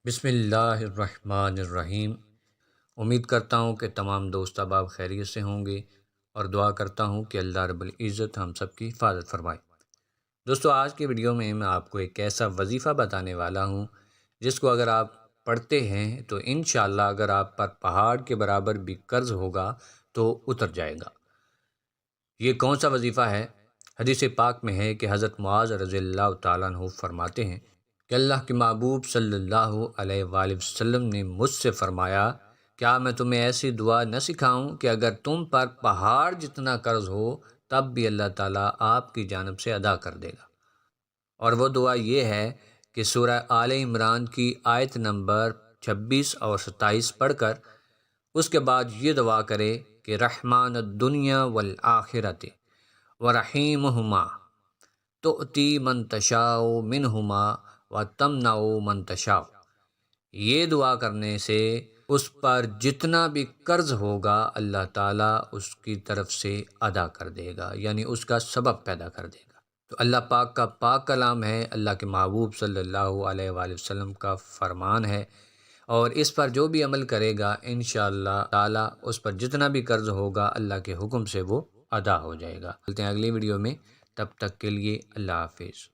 بسم اللہ الرحمن الرحیم۔ امید کرتا ہوں کہ تمام دوست احباب خیریت سے ہوں گے اور دعا کرتا ہوں کہ اللہ رب العزت ہم سب کی حفاظت فرمائے۔ دوستو، آج کی ویڈیو میں آپ کو ایک ایسا وظیفہ بتانے والا ہوں جس کو اگر آپ پڑھتے ہیں تو انشاءاللہ اگر آپ پر پہاڑ کے برابر بھی قرض ہوگا تو اتر جائے گا۔ یہ کون سا وظیفہ ہے؟ حدیث پاک میں ہے کہ حضرت معاذ رضی اللہ تعالیٰ عنہ فرماتے ہیں کہ اللہ کے محبوب صلی اللہ علیہ وآلہ وسلم نے مجھ سے فرمایا، کیا میں تمہیں ایسی دعا نہ سکھاؤں کہ اگر تم پر پہاڑ جتنا قرض ہو تب بھی اللہ تعالیٰ آپ کی جانب سے ادا کر دے گا۔ اور وہ دعا یہ ہے کہ سورہ آل عمران کی آیت نمبر 26 اور 27 پڑھ کر اس کے بعد یہ دعا کرے کہ رحمان الدنیا والآخرت ورحیمہما تؤتی من تشاء منہما وتمنع من تشاء۔ یہ دعا کرنے سے اس پر جتنا بھی قرض ہوگا اللہ تعالیٰ اس کی طرف سے ادا کر دے گا، یعنی اس کا سبب پیدا کر دے گا۔ تو اللہ پاک کا پاک کلام ہے، اللہ کے محبوب صلی اللہ علیہ وآلہ وسلم کا فرمان ہے، اور اس پر جو بھی عمل کرے گا انشاءاللہ تعالیٰ اس پر جتنا بھی قرض ہوگا اللہ کے حکم سے وہ ادا ہو جائے گا۔ ملتے ہیں اگلی ویڈیو میں، تب تک کے لیے اللہ حافظ۔